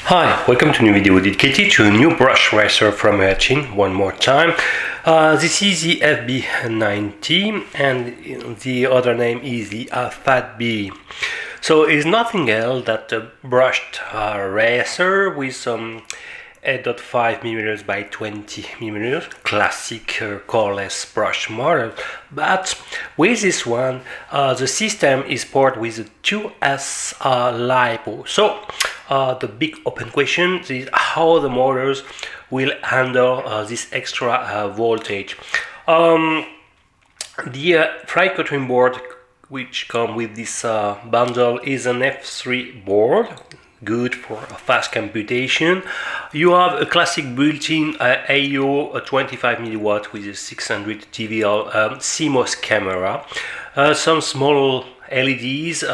Hi, welcome to a new video dedicated to a new brush racer from Eachine one more time. This is the FB90 and the other name is the Fatbee. So it's nothing else than a brushed racer with some 8.5mm by 20mm classic colorless brush model, but with this one the system is paired with a 2S LiPo. So the big open question is how the motors will handle this extra voltage. The fly controlling board which comes with this bundle is an F3 board, good for fast computation. You have a classic built-in AO 25mW with a 600 TVL CMOS camera, some small LEDs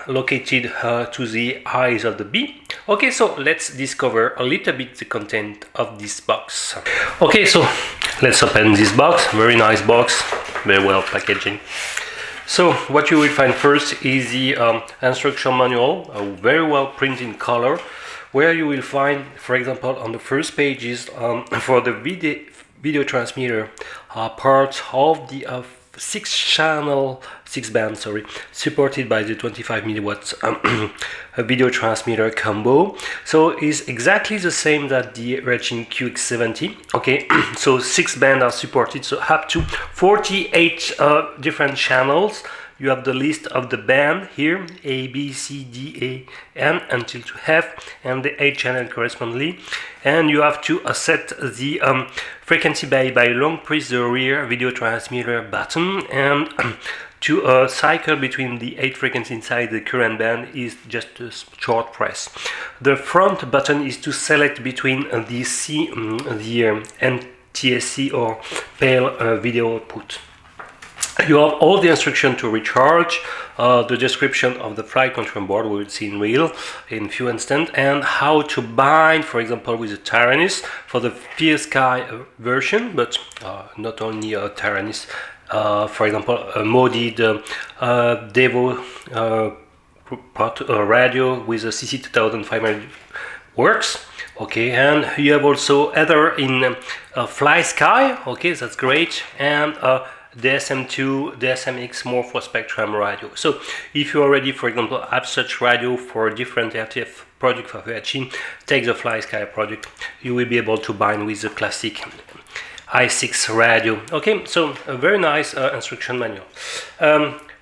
located to the eyes of the bee. Okay, so let's discover a little bit the content of this box. Okay, so let's open this box. Very nice box, very well packaging. So what you will find first is the instruction manual, very well printed in color, where you will find, for example, on the first pages for the video transmitter part of the 6-band supported by the 25mW video transmitter combo. So it's exactly the same that the Eachine QX70. Okay, so 6 bands are supported, so up to 48 different channels. You have the list of the band here, A, B, C, D, A, N until to F, and the 8 channel correspondingly. And you have to set the frequency by long press the rear video transmitter button, and to cycle between the 8 frequencies inside the current band is just a short press. The front button is to select between the NTSC or pale video output. You have all the instructions to recharge, the description of the flight control board we will see in real in few instants, and how to bind, for example, with a Taranis for the PSky version, but not only a Taranis. For example, a modded Devo radio with a CC2500 works. Okay, and you have also either in Fly Sky. Okay, that's great, and DSM2, DSMX more for spectrum radio. So if you already, for example, have such radio for different RTF product for Eachine, take the Fly Sky product, you will be able to bind with the classic i6 radio. Okay, so a very nice instruction manual.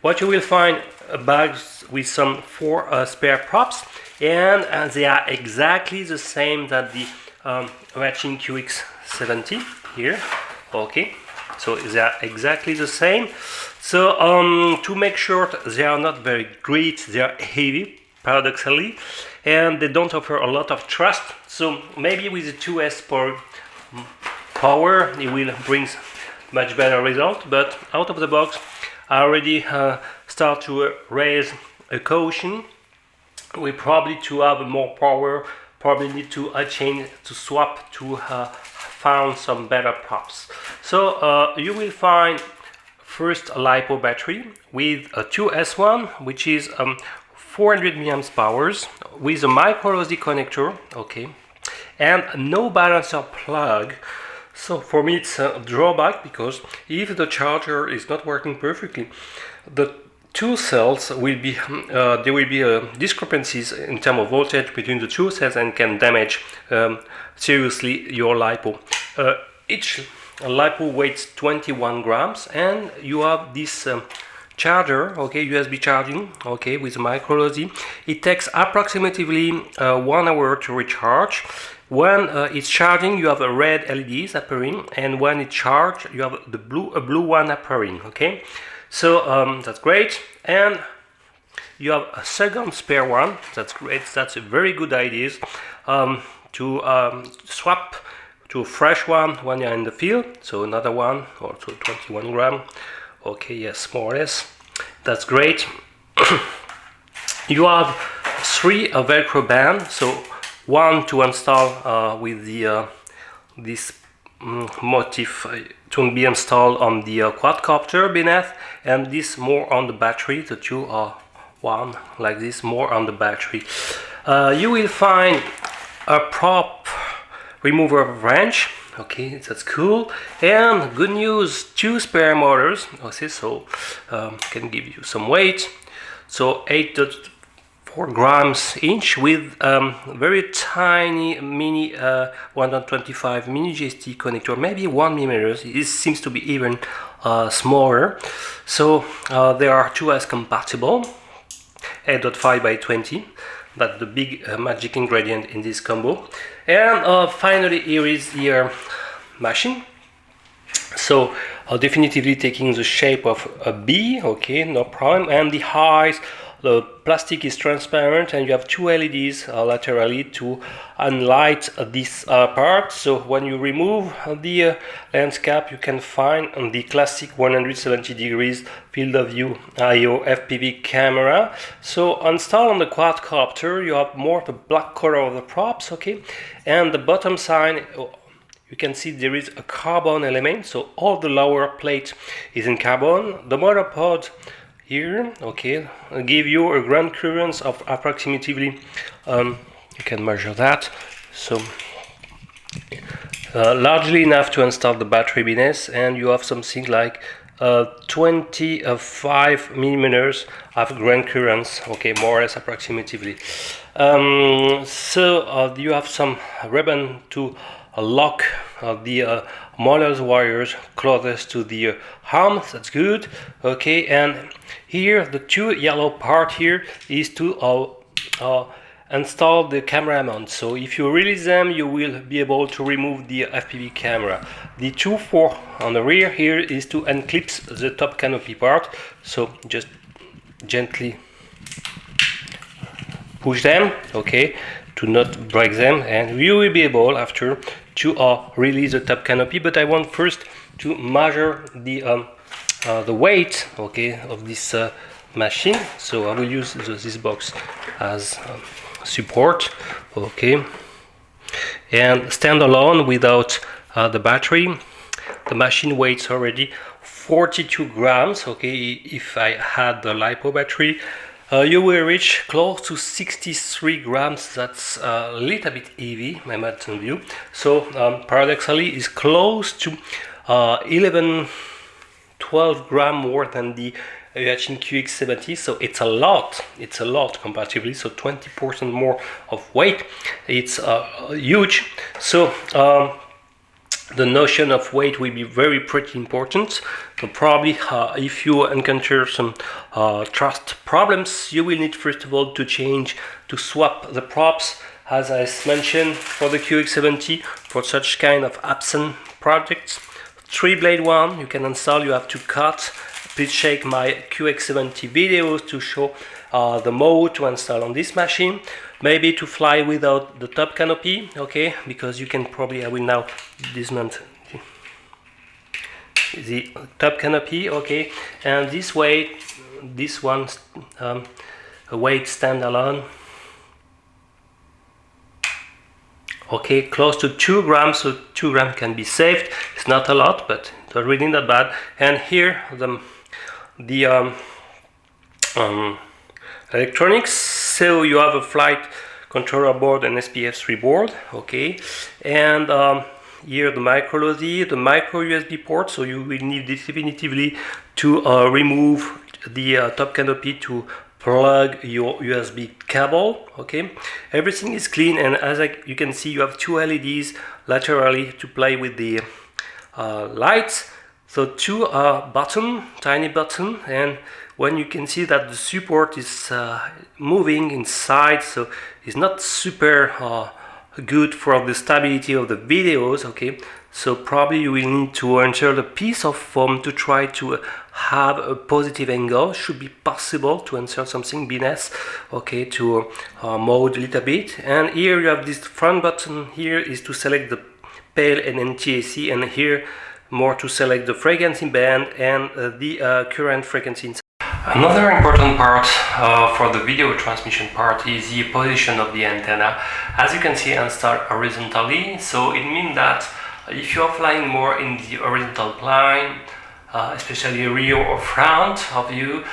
What you will find bags with some 4 spare props, and they are exactly the same that the Eachine QX70 here. Okay, so they are exactly the same. So to make short, they are not very great, they are heavy, paradoxically, and they don't offer a lot of thrust. So maybe with the 2S power it will bring much better result, but out of the box I already start to raise a caution. We probably to have more power, probably need to change, to swap to found some better props. So you will find first a LiPo battery with a 2S1 which is 400 mAh powers with a micro USB connector, okay, and no balancer plug. So for me it's a drawback, because if the charger is not working perfectly, the two cells will be there will be discrepancies in terms of voltage between the two cells and can damage seriously your LiPo. Each LiPo weighs 21 grams, and you have this charger, okay, USB charging, okay, with a micro USB. It takes approximately 1 hour to recharge. When it's charging, you have a red LEDs appearing, and when it's charged, you have a blue one appearing. Okay, so that's great, and you have a second spare one. That's great. That's a very good idea to swap to a fresh one when you're in the field. So another one, also 21 grams. Okay, yes, more or less. That's great. You have 3 Velcro bands, so one to install with the this motif to be installed on the quadcopter beneath, and this more on the battery. The two are one like this, more on the battery. You will find a prop remover wrench. Okay, that's cool. And good news, 2 spare motors. Okay, so can give you some weight. So 8.4 grams each with very tiny mini 125 mini GST connector, maybe 1 millimeter. It seems to be even smaller. So they are 2S compatible, 8.5 by 20. That's the big magic ingredient in this combo. And finally, here is the machine. So definitively taking the shape of a B, okay, no problem. And the eyes, the plastic is transparent, and you have 2 LEDs laterally to unlight this part. So when you remove the lens cap, you can find the classic 170 degrees field of view IO FPV camera. So installed on the quadcopter, you have more the black color of the props, okay, and the bottom side. You can see there is a carbon element, so all the lower plate is in carbon. The motor pod here, okay, give you a ground clearance of approximately, you can measure that, so largely enough to install the battery business, and you have something like 25 millimeters of ground clearance, okay, more or less approximately. So you have some ribbon to lock the motors wires closest to the arms. That's good. Okay, and here the 2 yellow part here is to install the camera mount. So if you release them, you will be able to remove the FPV camera. The 2 4 on the rear here is to unclip the top canopy part. So just gently push them, okay, to not break them, and you will be able after to release the top canopy. But I want first to measure the weight, okay, of this machine. So I will use this box as support, okay, and stand alone without the battery. The machine weighs already 42 grams, okay. If I had the LiPo battery, you will reach close to 63 grams. That's a little bit heavy, my Madsen view. So paradoxically, is close to 11-12 gram more than the Eachine QX70. So it's a lot comparatively. So 20% more of weight. It's huge. So the notion of weight will be pretty important. So probably if you encounter some thrust problems, you will need first of all to swap the props, as I mentioned, for the QX70 for such kind of absent projects. 3-blade one you can install, you have to cut. Please check my QX70 videos to show the mode to install on this machine. Maybe to fly without the top canopy, okay, because you can probably, I will now dismount the top canopy, okay, and this way, this one weight standalone, okay, close to 2 grams, so 2 grams can be saved. It's not a lot, but it's really not bad. And here the electronics. So you have a flight controller board and SPF3 board, okay, and here the micro LODI, the micro USB port. So you will need definitively to remove the top canopy to plug your USB cable, okay. Everything is clean, and as you can see, you have 2 LEDs laterally to play with the lights. So 2 tiny button, and when you can see that the support is moving inside, so it's not super good for the stability of the videos, okay. So probably you will need to insert a piece of foam to try to have a positive angle. Should be possible to insert something BNS, okay, to mode a little bit. And here you have this front button. Here is to select the PAL and NTSC, and here more to select the frequency band and the current frequency. Another important part for the video transmission part is the position of the antenna. As you can see, installed horizontally, so it means that if you are flying more in the horizontal plane, especially rear or front of you,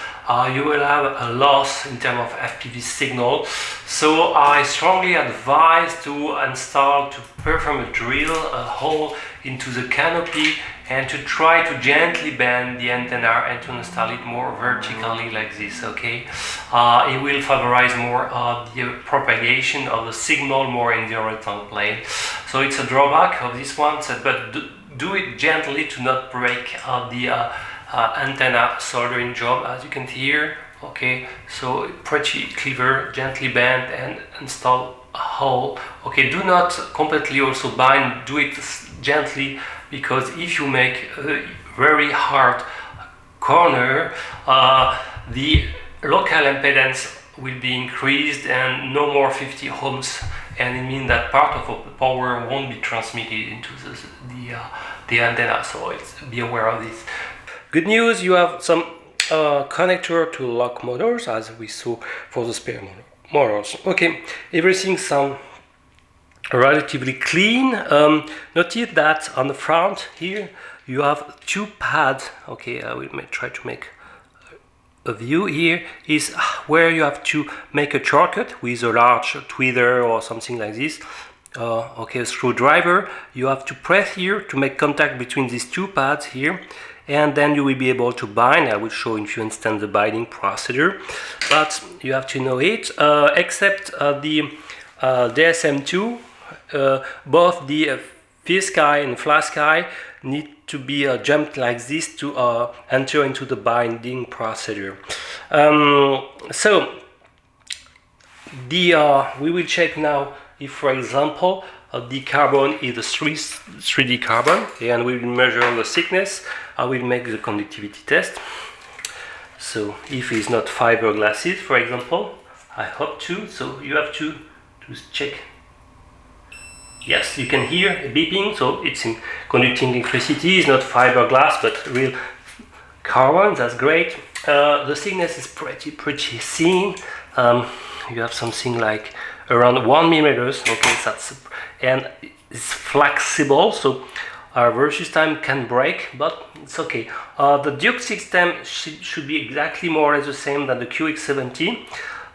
you will have a loss in terms of FPV signal. So I strongly advise to install, to perform a drill, a hole into the canopy, and to try to gently bend the antenna and to install it more vertically like this, okay? It will favorize more the propagation of the signal more in the horizontal plane. So it's a drawback of this one, but do it gently to not break the antenna soldering job, as you can see here, okay? So pretty clever, gently bend and install a hole, okay? Do not completely also bind, do it gently, because if you make a very hard corner, the local impedance will be increased and no more 50 ohms, and it means that part of the power won't be transmitted into the antenna, so be aware of this. Good news, you have some connector to lock motors, as we saw for the spare motors. Okay, everything sounds relatively clean. Notice that on the front here you have two pads. Okay, I will try to make a view. Here is where you have to make a shortcut with a large tweezer or something like this. Okay, a screwdriver. You have to press here to make contact between these two pads here, and then you will be able to bind. I will show if you understand the binding procedure, but you have to know it. Except the DSM2, both the FSCI and FLASCI need to be jumped like this to enter into the binding procedure. So we will check now if, for example, the carbon is a 3D carbon, and we will measure the thickness. I will make the conductivity test. So if it's not fiberglasses, for example, I hope to. So you have to check. Yes, you can hear a beeping, so it's in conducting electricity. It's not fiberglass, but real carbon. That's great. The thickness is pretty thin. You have something like around 1 millimeters. Okay, and it's flexible, so our versus time can break, but it's okay. The Duct system should be exactly more or less the same than the QX70.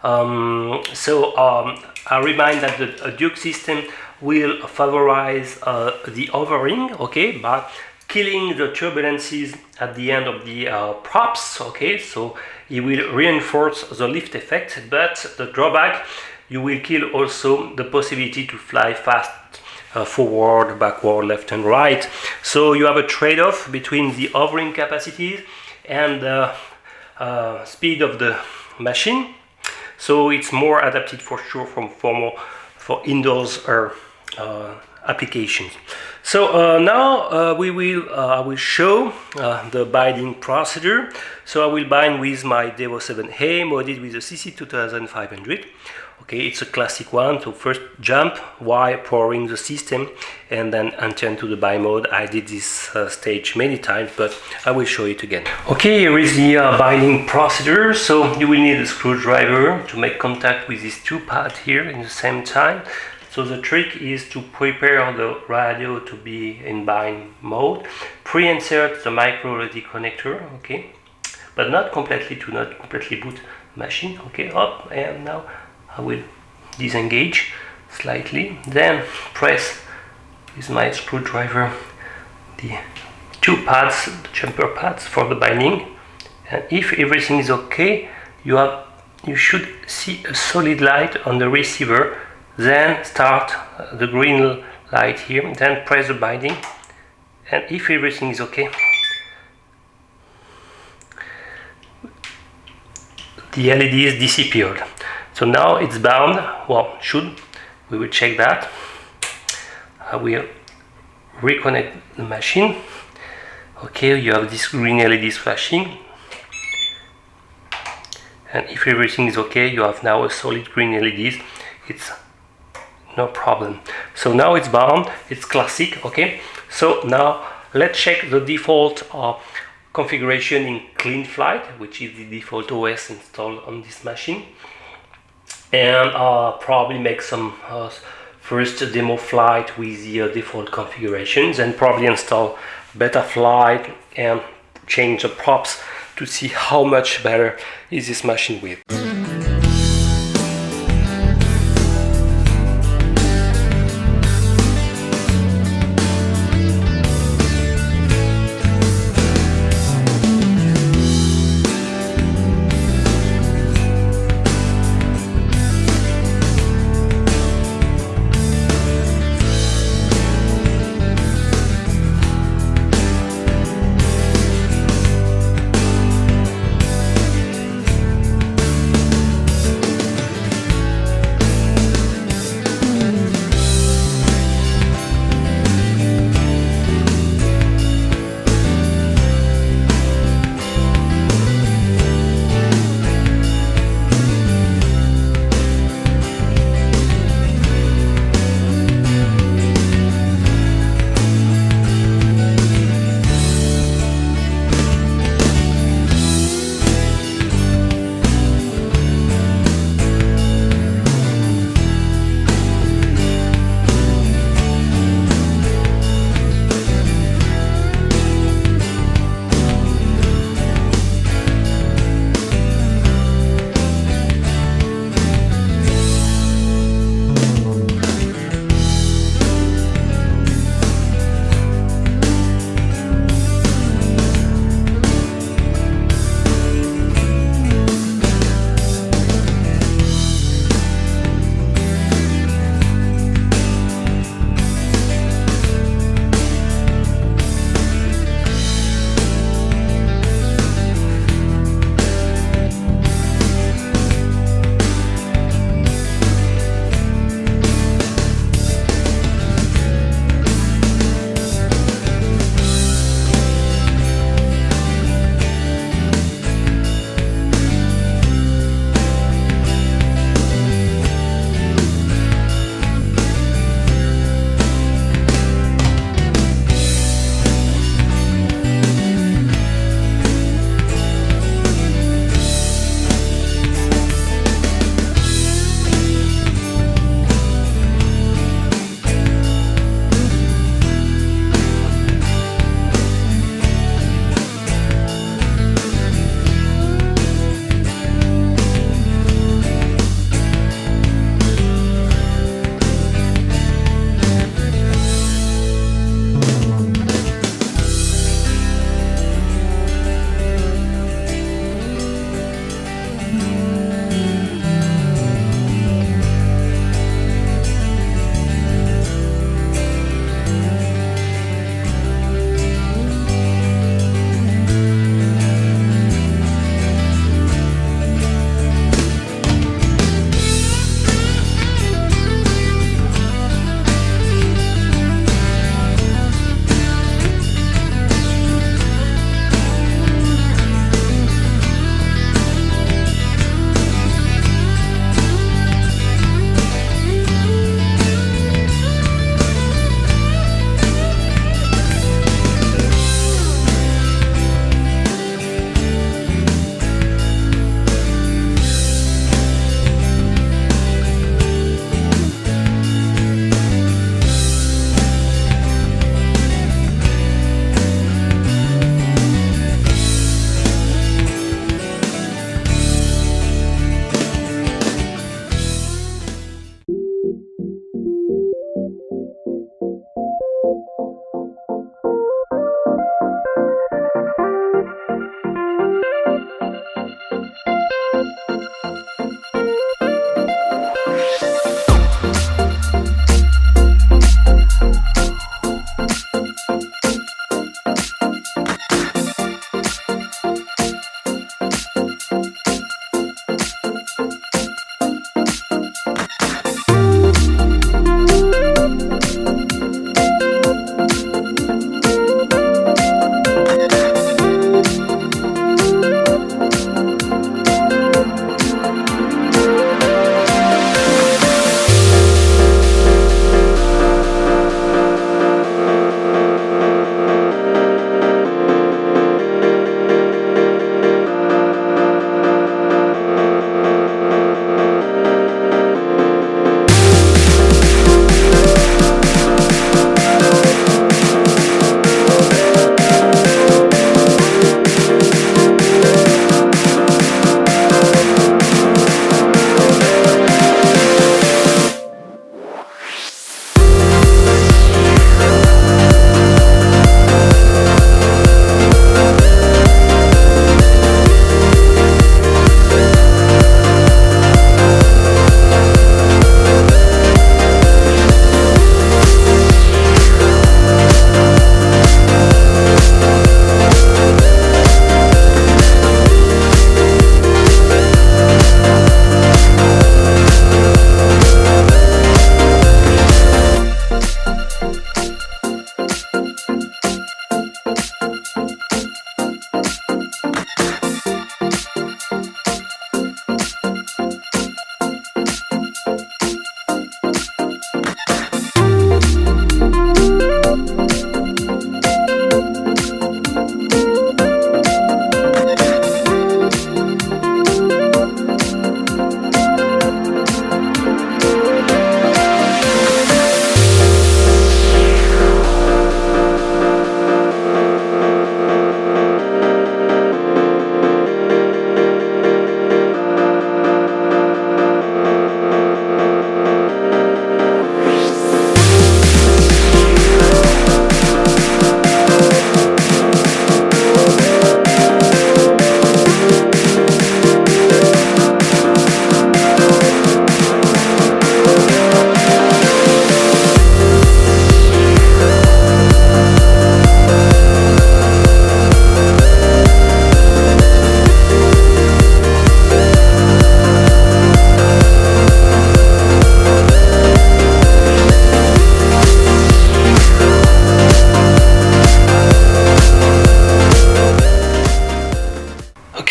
I remind that the Duct system will favorize the hovering, okay, by killing the turbulences at the end of the props, okay, so it will reinforce the lift effect, but the drawback, you will kill also the possibility to fly fast forward, backward, left and right. So you have a trade-off between the hovering capacities and the speed of the machine. So it's more adapted for sure for indoors or applications. So now I will show the binding procedure. So I will bind with my Devo 7A modded with the CC2500. Okay, it's a classic one. So first jump while powering the system and then enter into the bind mode. I did this stage many times, but I will show it again. Okay, here is the binding procedure. So you will need a screwdriver to make contact with these two pads here in the same time. So the trick is to prepare the radio to be in bind mode. Pre-insert the micro LED connector, okay, but not completely, to not completely boot machine. Okay, up, and now I will disengage slightly, then press with my screwdriver the two pads, the jumper pads for the binding, and if everything is okay, you should see a solid light on the receiver. Then start the green light here, then press the binding, and if everything is okay, the LEDs disappeared. So now it's bound. Well, we will check that. I will reconnect the machine. Okay, you have this green LEDs flashing, and if everything is okay, you have now a solid green LEDs. It's no problem. So now it's bound, it's classic. Okay, so now let's check the default configuration in Clean Flight, which is the default OS installed on this machine, and probably make some first demo flight with the default configurations, and probably install Beta Flight and change the props to see how much better is this machine with.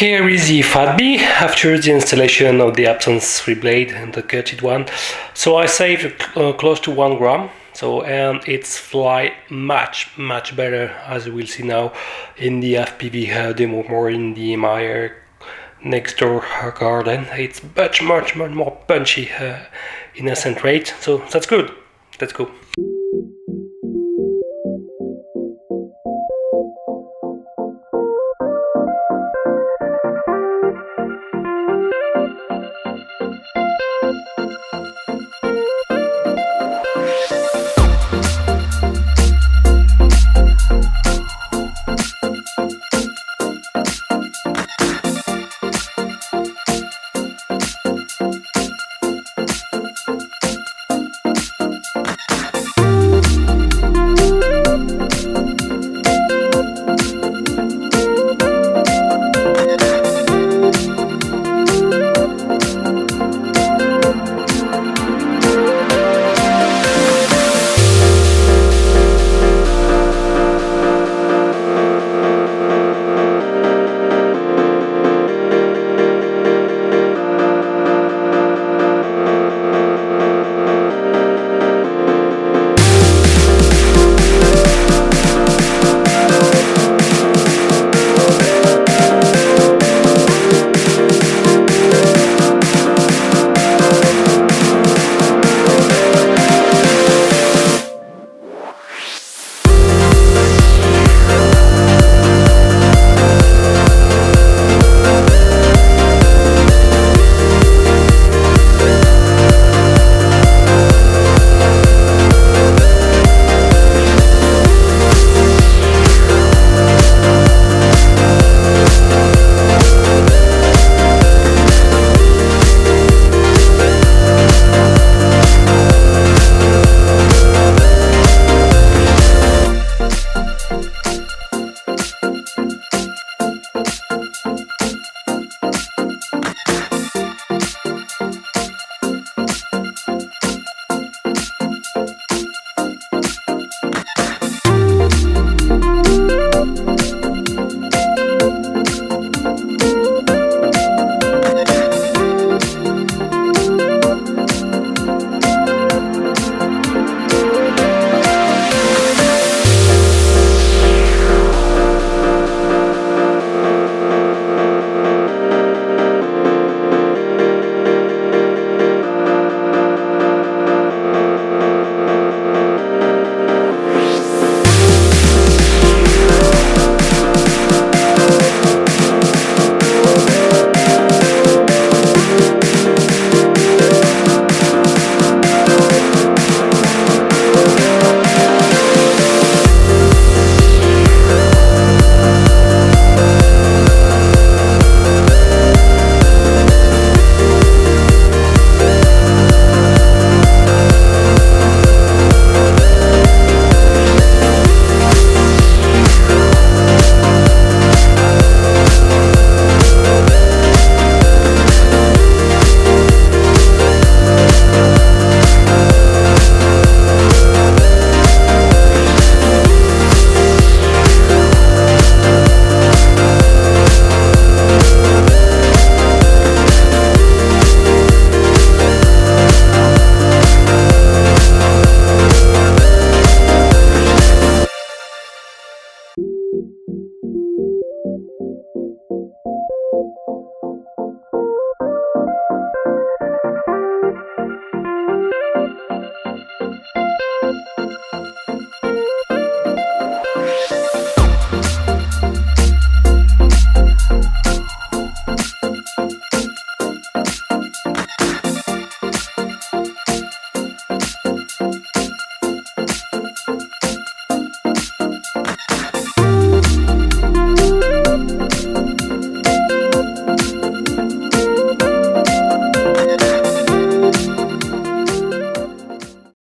Here is the Fatbee after the installation of the absence 3 blade and the cutted one. So I saved close to 1 gram. So, and it's fly much better, as you will see now in the FPV demo, more in the my next door garden. It's much more punchy in ascent rate. So that's good. Let's go.